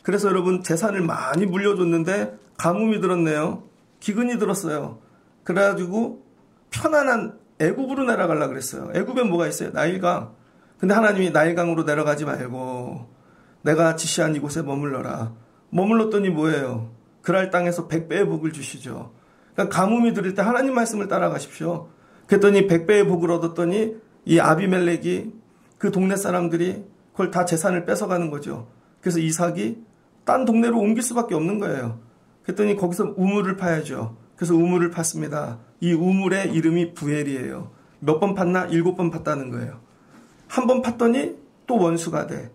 그래서 여러분 재산을 많이 물려줬는데 가뭄이 들었네요. 기근이 들었어요. 그래가지고 편안한 애굽으로 내려가려고 그랬어요. 애굽에 뭐가 있어요? 나일강. 근데 하나님이 나일강으로 내려가지 말고 내가 지시한 이곳에 머물러라. 머물렀더니 뭐예요? 그랄 땅에서 100배의 복을 주시죠. 그러니까 가뭄이 들을 때 하나님 말씀을 따라가십시오. 그랬더니 100배의 복을 얻었더니 이 아비멜렉이 그 동네 사람들이 그걸 다 재산을 뺏어가는 거죠. 그래서 이삭이 딴 동네로 옮길 수밖에 없는 거예요. 그랬더니 거기서 우물을 파야죠. 그래서 우물을 팠습니다. 이 우물의 이름이 부엘이에요. 몇 번 팠나? 7번 팠다는 거예요. 한 번 팠더니 또 원수가 돼.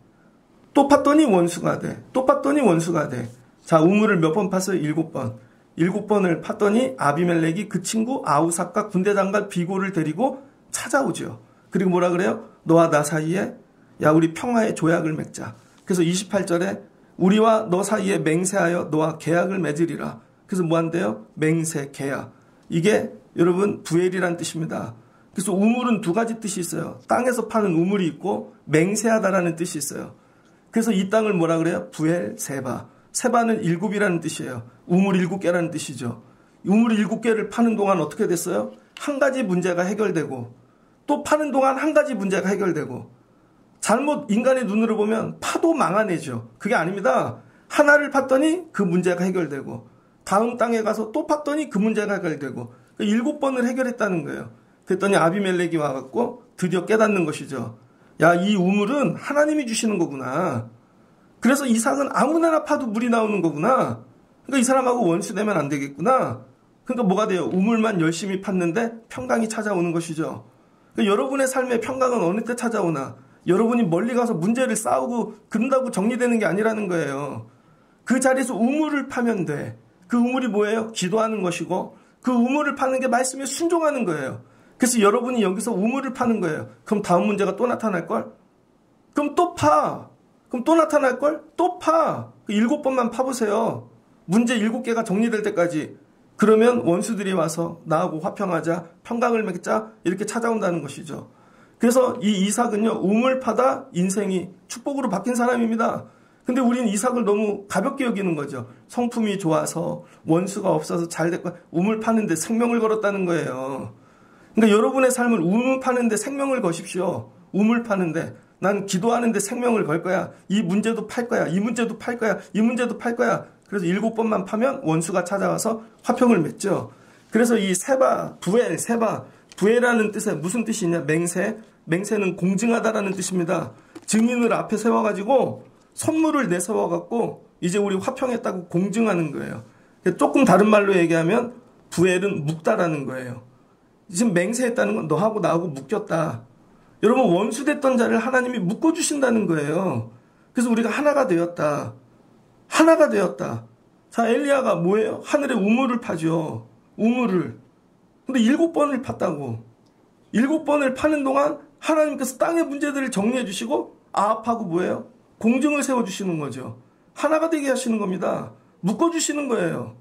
또 팠더니 원수가 돼. 또 팠더니 원수가 돼. 자, 우물을 몇 번 팠어요? 7번. 7번을 팠더니 아비멜렉이 그 친구 아우삭과 군대장관 비고를 데리고 찾아오죠. 그리고 뭐라 그래요? 너와 나 사이에 야 우리 평화의 조약을 맺자. 그래서 28절에 우리와 너 사이에 맹세하여 너와 계약을 맺으리라. 그래서 뭐 한대요? 맹세, 계약. 이게 여러분 부엘이란 뜻입니다. 그래서 우물은 두 가지 뜻이 있어요. 땅에서 파는 우물이 있고 맹세하다라는 뜻이 있어요. 그래서 이 땅을 뭐라 그래요? 부엘 세바. 세바는 7이라는 뜻이에요. 우물 7개라는 뜻이죠. 우물 7개를 파는 동안 어떻게 됐어요? 한 가지 문제가 해결되고 또 파는 동안 한 가지 문제가 해결되고 잘못 인간의 눈으로 보면 파도 망아내죠. 그게 아닙니다. 하나를 팠더니 그 문제가 해결되고 다음 땅에 가서 또 팠더니 그 문제가 해결되고 7번을 해결했다는 거예요. 그랬더니 아비멜렉이 와갖고 드디어 깨닫는 것이죠. 야, 이 우물은 하나님이 주시는 거구나. 그래서 이삭은 아무데나 파도 물이 나오는 거구나. 그러니까 이 사람하고 원수되면 안 되겠구나. 그러니까 뭐가 돼요? 우물만 열심히 팠는데 평강이 찾아오는 것이죠. 그러니까 여러분의 삶의 평강은 어느 때 찾아오나? 여러분이 멀리 가서 문제를 싸우고 그런다고 정리되는 게 아니라는 거예요. 그 자리에서 우물을 파면 돼. 그 우물이 뭐예요? 기도하는 것이고 그 우물을 파는 게 말씀에 순종하는 거예요. 그래서 여러분이 여기서 우물을 파는 거예요. 그럼 다음 문제가 또 나타날걸? 그럼 또 파. 그럼 또 나타날걸? 또 파. 7번만 파보세요. 문제 7개가 정리될 때까지. 그러면 원수들이 와서 나하고 화평하자, 평강을 맺자 이렇게 찾아온다는 것이죠. 그래서 이 이삭은요. 우물 파다 인생이 축복으로 바뀐 사람입니다. 근데 우리는 이삭을 너무 가볍게 여기는 거죠. 성품이 좋아서 원수가 없어서 잘 됐고 우물 파는데 생명을 걸었다는 거예요. 그러니까 여러분의 삶을 우물 파는데 생명을 거십시오. 우물 파는데 난 기도하는데 생명을 걸 거야. 이 문제도 팔 거야. 이 문제도 팔 거야. 이 문제도 팔 거야. 그래서 7번만 파면 원수가 찾아와서 화평을 맺죠. 그래서 이 세바, 부엘, 세바, 부엘이라는 뜻에 무슨 뜻이냐? 맹세. 맹세는 공증하다라는 뜻입니다. 증인을 앞에 세워가지고 선물을 내세워갖고 이제 우리 화평했다고 공증하는 거예요. 조금 다른 말로 얘기하면 부엘은 묶다라는 거예요. 지금 맹세했다는 건 너하고 나하고 묶였다. 여러분 원수됐던 자를 하나님이 묶어주신다는 거예요. 그래서 우리가 하나가 되었다. 하나가 되었다. 자, 엘리야가 뭐예요? 하늘에 우물을 파죠. 우물을. 근데 7번을 팠다고. 7번을 파는 동안 하나님께서 땅의 문제들을 정리해 주시고 아합하고 뭐예요? 공증을 세워주시는 거죠. 하나가 되게 하시는 겁니다. 묶어주시는 거예요.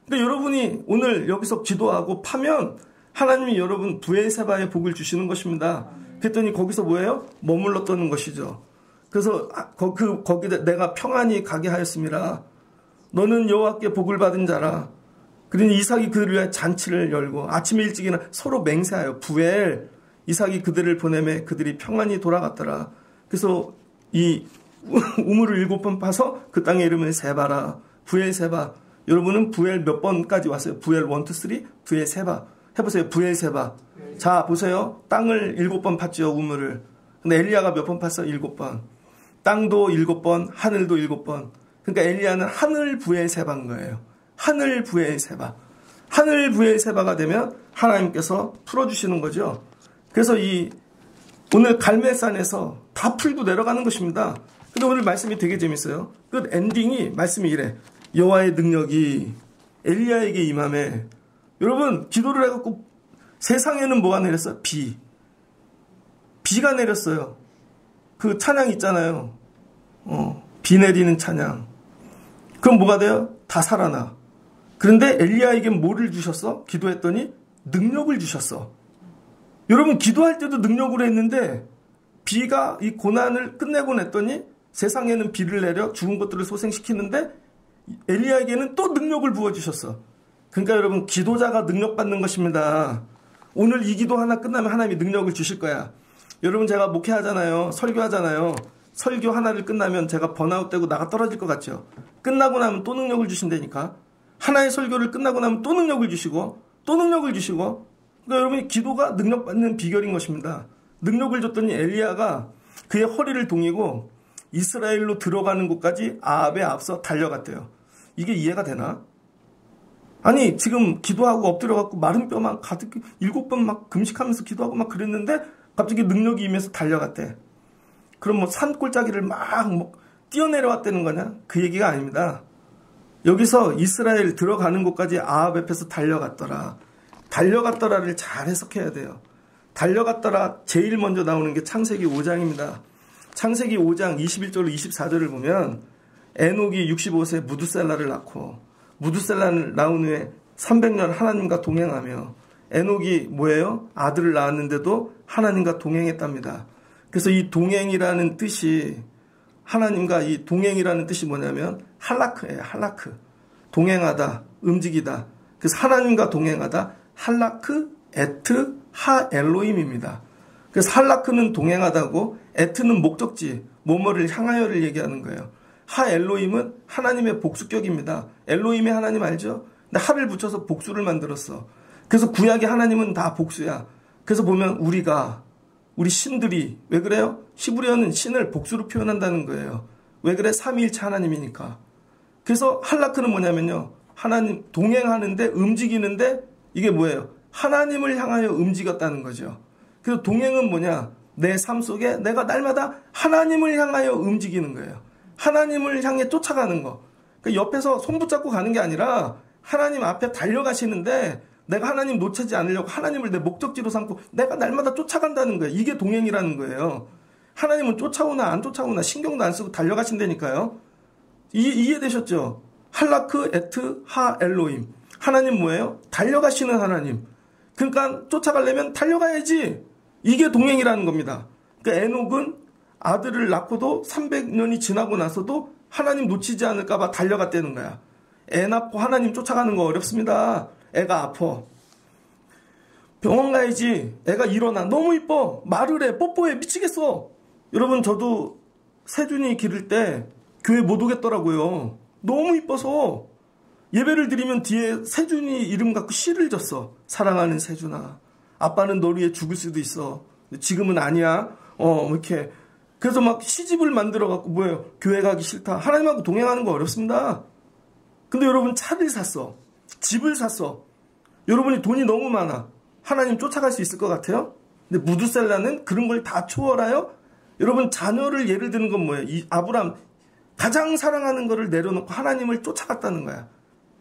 그러니까 여러분이 오늘 여기서 기도하고 파면 하나님이 여러분 부엘세바의 복을 주시는 것입니다. 그랬더니 거기서 뭐예요? 머물렀다는 것이죠. 그래서 거기다 내가 평안히 가게 하였음이라. 너는 여호와께 복을 받은 자라. 그러니 이삭이 그들을 위해 잔치를 열고 아침에 일찍이나 서로 맹세하여 부엘 이삭이 그들을 보내매 그들이 평안히 돌아갔더라. 그래서 이 우물을 7번 파서 그 땅의 이름을 세바라. 부엘 세바. 여러분은 부엘 몇 번까지 왔어요? 부엘 1, 2, 3? 부엘 세바. 해보세요. 부엘 세바. 자, 보세요. 땅을 7번 팠죠. 우물을. 근데 엘리야가 몇 번 팠어? 7번. 땅도 7번, 하늘도 7번. 그러니까 엘리야는 하늘 부엘 세바인 거예요. 하늘 부엘 세바. 하늘 부엘 세바가 되면 하나님께서 풀어주시는 거죠. 그래서 오늘 갈멜산에서 다 풀고 내려가는 것입니다. 근데 오늘 말씀이 되게 재밌어요. 끝 엔딩이 말씀이 이래. 여호와의 능력이 엘리야에게 임하매. 여러분 기도를 해갖고 세상에는 뭐가 내렸어요? 비가 내렸어요. 그 찬양 있잖아요. 비 내리는 찬양. 그럼 뭐가 돼요? 다 살아나. 그런데 엘리야에게 뭐를 주셨어? 기도했더니 능력을 주셨어. 여러분 기도할 때도 능력으로 했는데 비가 이 고난을 끝내고 냈더니 세상에는 비를 내려 죽은 것들을 소생시키는데 엘리야에게는 또 능력을 부어주셨어. 그러니까 여러분 기도자가 능력받는 것입니다. 오늘 이 기도 하나 끝나면 하나님이 능력을 주실 거야. 여러분 제가 목회하잖아요. 설교하잖아요. 설교 하나를 끝나면 제가 번아웃되고 나가 떨어질 것 같죠. 끝나고 나면 또 능력을 주신다니까. 하나의 설교를 끝나고 나면 또 능력을 주시고 또 능력을 주시고. 그러니까 여러분이 기도가 능력받는 비결인 것입니다. 능력을 줬더니 엘리야가 그의 허리를 동이고 이스라엘로 들어가는 곳까지 아합에 앞서 달려갔대요. 이게 이해가 되나? 아니 지금 기도하고 엎드려갖고 마른 뼈만 가득 7번 막 금식하면서 기도하고 막 그랬는데 갑자기 능력이 임해서 달려갔대. 그럼 뭐 산골짜기를 막 뛰어내려왔다는 거냐? 그 얘기가 아닙니다. 여기서 이스라엘 들어가는 곳까지 아합 앞에서 달려갔더라. 달려갔더라를 잘 해석해야 돼요. 달려갔더라 제일 먼저 나오는 게 창세기 5장입니다. 창세기 5장 21절로 24절을 보면 에녹이 65세 무두셀라를 낳고 무두셀라를 낳은 후에 300년 하나님과 동행하며 에녹이 뭐예요? 아들을 낳았는데도 하나님과 동행했답니다. 그래서 이 동행이라는 뜻이 하나님과 이 동행이라는 뜻이 뭐냐면 할라크예요. 할라크. 동행하다, 움직이다. 그래서 하나님과 동행하다 할라크, 에트, 하 엘로임입니다. 그래서 할라크는 동행하다고 에트는 목적지, 뭐뭐를 향하여를 얘기하는 거예요. 하 엘로임은 하나님의 복수격입니다. 엘로임의 하나님 알죠? 근데 하를 붙여서 복수를 만들었어. 그래서 구약의 하나님은 다 복수야. 그래서 보면 우리 신들이 왜 그래요? 히브리어는 신을 복수로 표현한다는 거예요. 왜 그래? 삼위일체 하나님이니까. 그래서 할라크는 뭐냐면요. 하나님 동행하는데 움직이는데 이게 뭐예요? 하나님을 향하여 움직였다는 거죠. 그래서 동행은 뭐냐? 내 삶 속에 내가 날마다 하나님을 향하여 움직이는 거예요. 하나님을 향해 쫓아가는 거. 그러니까 옆에서 손 붙잡고 가는 게 아니라 하나님 앞에 달려가시는데 내가 하나님 놓치지 않으려고 하나님을 내 목적지로 삼고 내가 날마다 쫓아간다는 거예요. 이게 동행이라는 거예요. 하나님은 쫓아오나 안 쫓아오나 신경도 안 쓰고 달려가신다니까요. 이해되셨죠? 할라크, 에트, 하, 엘로임. 하나님 뭐예요? 달려가시는 하나님. 그러니까 쫓아가려면 달려가야지. 이게 동행이라는 겁니다. 그러니까 에녹은 아들을 낳고도 300년이 지나고 나서도 하나님 놓치지 않을까봐 달려갔다는 거야. 애 낳고 하나님 쫓아가는 거 어렵습니다. 애가 아파. 병원 가야지. 애가 일어나. 너무 이뻐. 말을 해. 뽀뽀해. 미치겠어. 여러분, 저도 세준이 기를 때 교회 못 오겠더라고요. 너무 이뻐서. 예배를 드리면 뒤에 세준이 이름 갖고 시를 졌어. 사랑하는 세준아. 아빠는 널 위해 죽을 수도 있어. 지금은 아니야. 이렇게. 그래서 막 시집을 만들어 갖고 뭐예요? 교회 가기 싫다. 하나님하고 동행하는 거 어렵습니다. 근데 여러분 차를 샀어. 집을 샀어. 여러분이 돈이 너무 많아. 하나님 쫓아갈 수 있을 것 같아요? 근데 무두셀라는 그런 걸 다 초월하여 여러분 자녀를 예를 드는 건 뭐예요? 이 아브람 가장 사랑하는 거를 내려놓고 하나님을 쫓아갔다는 거야.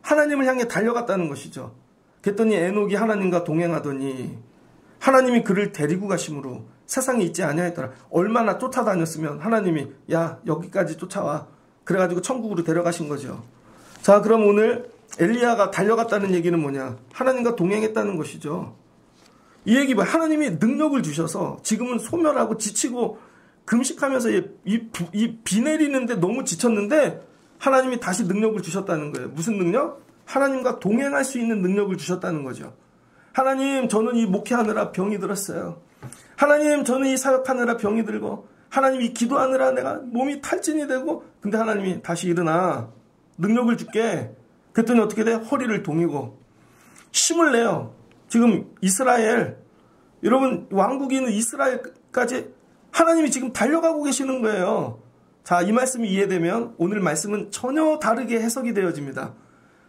하나님을 향해 달려갔다는 것이죠. 그랬더니 에녹이 하나님과 동행하더니 하나님이 그를 데리고 가심으로 세상에 있지 아니하였더라. 얼마나 쫓아다녔으면 하나님이 야 여기까지 쫓아와. 그래가지고 천국으로 데려가신 거죠. 자, 그럼 오늘 엘리야가 달려갔다는 얘기는 뭐냐? 하나님과 동행했다는 것이죠. 이 얘기 봐. 하나님이 능력을 주셔서 지금은 소멸하고 지치고 금식하면서 이 비 내리는데 너무 지쳤는데 하나님이 다시 능력을 주셨다는 거예요. 무슨 능력? 하나님과 동행할 수 있는 능력을 주셨다는 거죠. 하나님, 저는 이 목회하느라 병이 들었어요. 하나님, 저는 이 사역하느라 병이 들고 하나님 이 기도하느라 내가 몸이 탈진이 되고 근데 하나님이 다시 일어나. 능력을 줄게. 그랬더니 어떻게 돼? 허리를 동이고 힘을 내요. 지금 이스라엘, 여러분 왕국이 있는 이스라엘까지 하나님이 지금 달려가고 계시는 거예요. 자, 이 말씀이 이해되면 오늘 말씀은 전혀 다르게 해석이 되어집니다.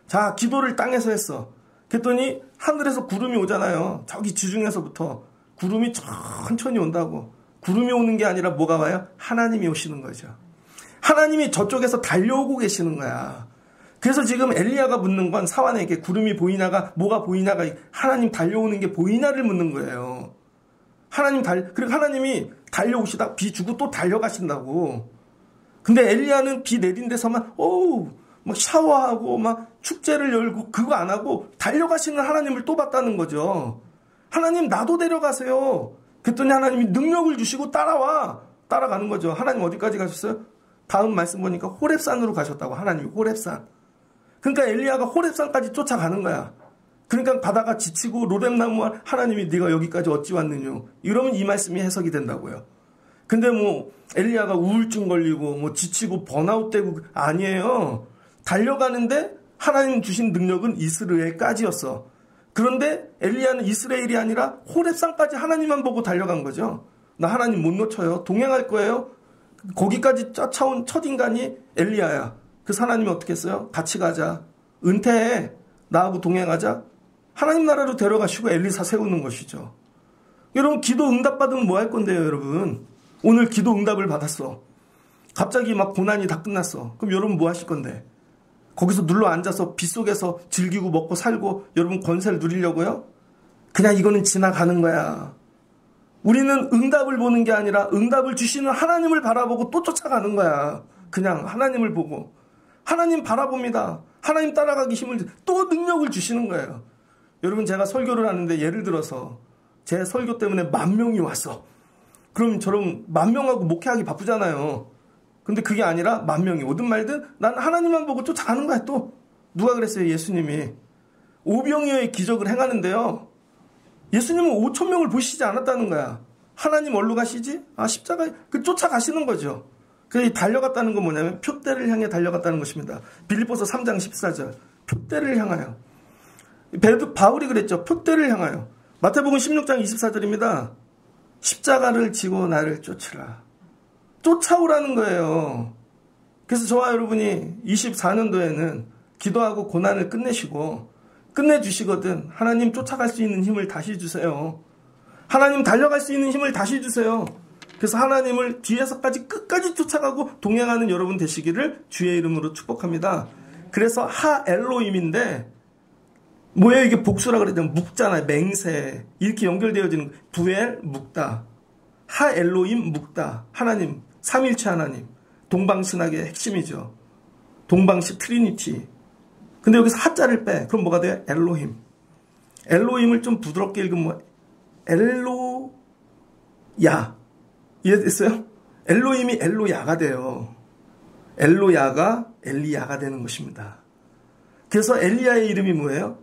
자, 기도를 땅에서 했어. 그랬더니 하늘에서 구름이 오잖아요. 저기 지중에서부터 구름이 천천히 온다고. 구름이 오는 게 아니라 뭐가 와요? 하나님이 오시는 거죠. 하나님이 저쪽에서 달려오고 계시는 거야. 그래서 지금 엘리야가 묻는 건 사환에게 구름이 보이냐가 뭐가 보이냐가 하나님 달려오는 게 보이냐를 묻는 거예요. 그리고 하나님이 달려오시다 비 주고 또 달려가신다고. 근데 엘리야는 비 내린 데서만 막 샤워하고 막 축제를 열고 그거 안 하고 달려가시는 하나님을 또 봤다는 거죠. 하나님 나도 데려가세요. 그랬더니 하나님이 능력을 주시고 따라가는 거죠. 하나님 어디까지 가셨어요? 다음 말씀 보니까 호렙산으로 가셨다고. 하나님이 호렙산. 그러니까 엘리야가 호렙산까지 쫓아가는 거야. 그러니까 바다가 지치고 로뎀나무와 하나님이 네가 여기까지 어찌 왔느냐. 이러면 이 말씀이 해석이 된다고요. 근데 뭐 엘리야가 우울증 걸리고 뭐 지치고 번아웃되고 아니에요. 달려가는데 하나님 주신 능력은 이스라엘까지였어. 그런데 엘리야는 이스라엘이 아니라 호렙산까지 하나님만 보고 달려간 거죠. 나 하나님 못 놓쳐요. 동행할 거예요. 거기까지 쫓아온 첫 인간이 엘리야야. 그래서 하나님이 어떻게 했어요? 같이 가자. 은퇴해. 나하고 동행하자. 하나님 나라로 데려가시고 엘리사 세우는 것이죠. 여러분 기도 응답받으면 뭐 할 건데요, 여러분? 오늘 기도 응답을 받았어. 갑자기 막 고난이 다 끝났어. 그럼 여러분 뭐 하실 건데? 거기서 눌러 앉아서 빗속에서 즐기고 먹고 살고 여러분 권세를 누리려고요? 그냥 이거는 지나가는 거야. 우리는 응답을 보는 게 아니라 응답을 주시는 하나님을 바라보고 또 쫓아가는 거야. 그냥 하나님을 보고. 하나님 바라봅니다. 하나님 따라가기 힘을 또 능력을 주시는 거예요. 여러분 제가 설교를 하는데 예를 들어서 제 설교 때문에 10,000명이 왔어. 그럼 저런 10,000명하고 목회하기 바쁘잖아요. 근데 그게 아니라 10,000명이 오든 말든 난 하나님만 보고 쫓아가는 거야 또. 누가 그랬어요? 예수님이. 오병이어의 기적을 행하는데요. 예수님은 5,000명을 보시지 않았다는 거야. 하나님 어디로 가시지? 십자가에 쫓아가시는 거죠. 그래서 달려갔다는 건 뭐냐면 표대를 향해 달려갔다는 것입니다. 빌립보서 3장 14절. 표대를 향하여. 바울이 그랬죠. 표대를 향하여. 마태복음 16장 24절입니다. 십자가를 지고 나를 쫓으라. 쫓아오라는 거예요. 그래서 저와 여러분이 24년도에는 기도하고 고난을 끝내주시거든. 하나님 쫓아갈 수 있는 힘을 다시 주세요. 하나님 달려갈 수 있는 힘을 다시 주세요. 그래서 하나님을 뒤에서까지 끝까지 쫓아가고 동행하는 여러분 되시기를 주의 이름으로 축복합니다. 그래서 하엘로임인데 뭐예요? 이게 복수라 그랬잖아요. 묵잖아요. 맹세. 이렇게 연결되어지는 부엘 묵다. 하엘로임 묵다. 하나님. 삼일체 하나님. 동방신학의 핵심이죠. 동방신 트리니티. 근데 여기서 하자를 빼. 그럼 뭐가 돼요? 엘로힘. 엘로힘을 좀 부드럽게 읽으면 엘로야. 이해됐어요? 엘로힘이 엘로야가 돼요. 엘로야가 엘리야가 되는 것입니다. 그래서 엘리야의 이름이 뭐예요?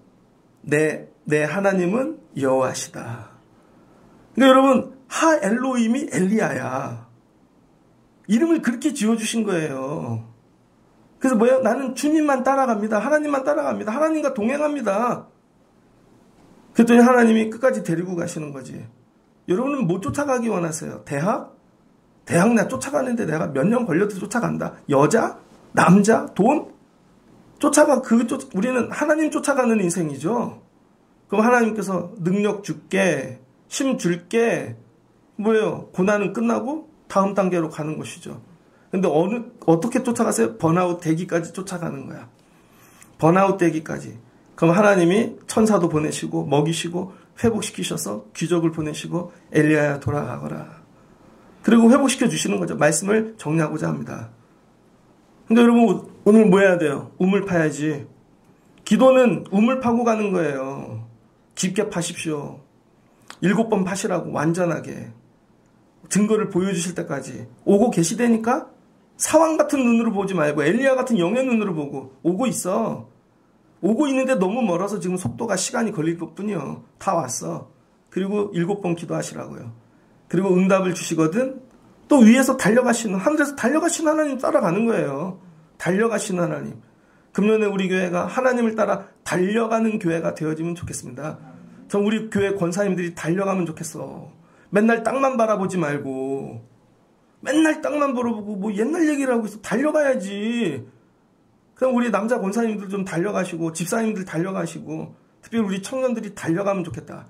내 하나님은 여호와시다. 그러니까 여러분, 하 엘로임이 엘리야야. 이름을 그렇게 지어주신 거예요. 그래서 뭐예요? 나는 주님만 따라갑니다. 하나님만 따라갑니다. 하나님과 동행합니다. 그랬더니 하나님이 끝까지 데리고 가시는 거지. 여러분은 뭐 쫓아가기 원하세요? 대학? 대학 내가 쫓아가는데 내가 몇 년 걸려도 쫓아간다. 여자? 남자? 돈? 우리는 하나님 쫓아가는 인생이죠. 그럼 하나님께서 능력 줄게, 힘 줄게, 뭐예요? 고난은 끝나고 다음 단계로 가는 것이죠. 근데 어떻게 쫓아가세요? 번아웃 되기까지 쫓아가는 거야. 번아웃 되기까지. 그럼 하나님이 천사도 보내시고, 먹이시고, 회복시키셔서 기적을 보내시고, 엘리야야 돌아가거라. 그리고 회복시켜 주시는 거죠. 말씀을 정리하고자 합니다. 근데 여러분, 오늘 뭐 해야 돼요? 우물 파야지. 기도는 우물 파고 가는 거예요. 깊게 파십시오. 7번 파시라고, 완전하게. 증거를 보여주실 때까지. 오고 계시다니까? 사왕 같은 눈으로 보지 말고 엘리야 같은 영의 눈으로 보고 오고 있어. 오고 있는데 너무 멀어서 지금 속도가 시간이 걸릴 것뿐이요. 다 왔어. 그리고 7번 기도하시라고요. 그리고 응답을 주시거든. 또 위에서 달려가시는, 하늘에서 달려가시는 하나님 따라가는 거예요. 달려가시는 하나님. 금년에 우리 교회가 하나님을 따라 달려가는 교회가 되어지면 좋겠습니다. 저 우리 교회 권사님들이 달려가면 좋겠어. 맨날 땅만 바라보지 말고, 맨날 땅만 바라보고 뭐 옛날 얘기를 하고 있어. 달려가야지. 그럼 우리 남자 권사님들 좀 달려가시고, 집사님들 달려가시고, 특별히 우리 청년들이 달려가면 좋겠다.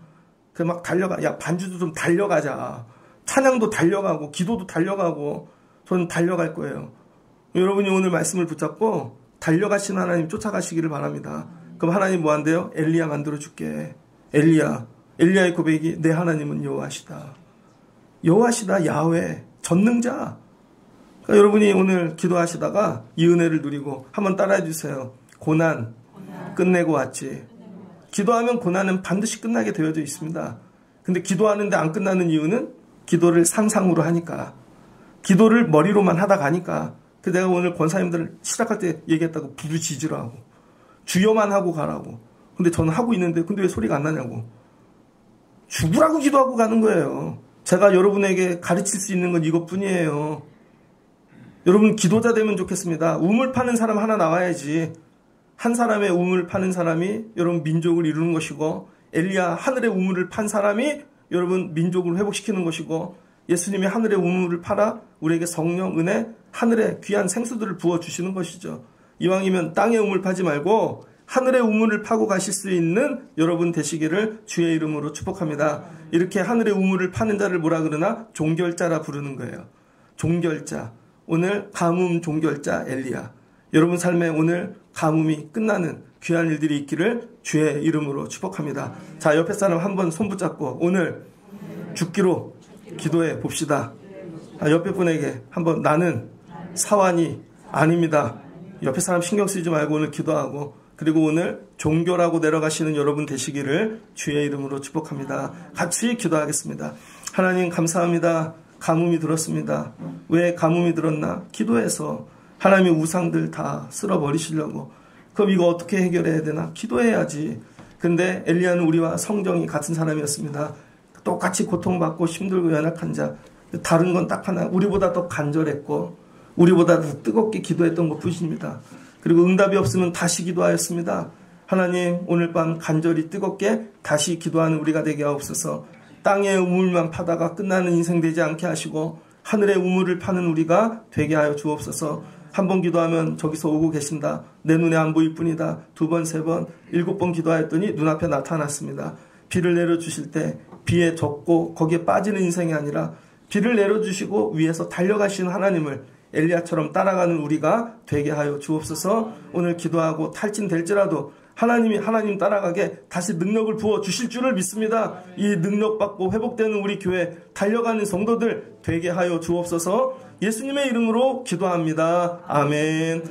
그 막 야, 반주도 좀 달려가자. 찬양도 달려가고, 기도도 달려가고, 저는 달려갈 거예요. 여러분이 오늘 말씀을 붙잡고, 달려가신 하나님 쫓아가시기를 바랍니다. 그럼 하나님 뭐 한대요? 엘리야 만들어줄게. 엘리야의 고백이 내 하나님은 여호와시다. 여호와시다, 야훼, 전능자. 그러니까 여러분이 오늘 기도하시다가 이 은혜를 누리고 한번 따라해 주세요. 고난 끝내고 왔지. 기도하면 고난은 반드시 끝나게 되어져 있습니다. 근데 기도하는데 안 끝나는 이유는 기도를 상상으로 하니까. 기도를 머리로만 하다 가니까. 그래서 내가 오늘 권사님들 시작할 때 얘기했다고 부르짖으라 하고 주여만 하고 가라고. 근데 저는 하고 있는데 근데 왜 소리가 안 나냐고. 죽으라고 기도하고 가는 거예요. 제가 여러분에게 가르칠 수 있는 건 이것뿐이에요. 여러분 기도자 되면 좋겠습니다. 우물 파는 사람 하나 나와야지. 한 사람의 우물 파는 사람이 여러분 민족을 이루는 것이고, 엘리야 하늘의 우물을 판 사람이 여러분 민족을 회복시키는 것이고, 예수님이 하늘의 우물을 팔아 우리에게 성령, 은혜, 하늘의 귀한 생수들을 부어주시는 것이죠. 이왕이면 땅의 우물 파지 말고 하늘의 우물을 파고 가실 수 있는 여러분 되시기를 주의 이름으로 축복합니다. 이렇게 하늘의 우물을 파는 자를 뭐라 그러나? 종결자라 부르는 거예요. 종결자. 오늘 가뭄 종결자 엘리야. 여러분 삶에 오늘 가뭄이 끝나는 귀한 일들이 있기를 주의 이름으로 축복합니다. 자, 옆에 사람 한번 손 붙잡고 오늘 죽기로 기도해 봅시다. 옆에 분에게 한번 나는 사환이 아닙니다. 옆에 사람 신경 쓰지 말고 오늘 기도하고, 그리고 오늘 종교라고 내려가시는 여러분 되시기를 주의 이름으로 축복합니다. 같이 기도하겠습니다. 하나님 감사합니다. 가뭄이 들었습니다. 왜 가뭄이 들었나? 기도해서 하나님의 우상들 다 쓸어버리시려고. 그럼 이거 어떻게 해결해야 되나? 기도해야지. 근데 엘리야는 우리와 성정이 같은 사람이었습니다. 똑같이 고통받고 힘들고 연약한 자. 다른 건 딱 하나. 우리보다 더 간절했고 우리보다 더 뜨겁게 기도했던 것 뿐입니다. 그리고 응답이 없으면 다시 기도하였습니다. 하나님 오늘 밤 간절히 뜨겁게 다시 기도하는 우리가 되게 하옵소서. 땅의 우물만 파다가 끝나는 인생 되지 않게 하시고 하늘의 우물을 파는 우리가 되게 하여 주옵소서. 한 번 기도하면 저기서 오고 계신다. 내 눈에 안 보일 뿐이다. 2번, 3번, 7번 기도하였더니 눈앞에 나타났습니다. 비를 내려주실 때 비에 젖고 거기에 빠지는 인생이 아니라 비를 내려주시고 위에서 달려가시는 하나님을 엘리야처럼 따라가는 우리가 되게 하여 주옵소서. 오늘 기도하고 탈진될지라도 하나님이 하나님 따라가게 다시 능력을 부어 주실 줄을 믿습니다. 이 능력 받고 회복되는 우리 교회 달려가는 성도들 되게 하여 주옵소서. 예수님의 이름으로 기도합니다. 아멘.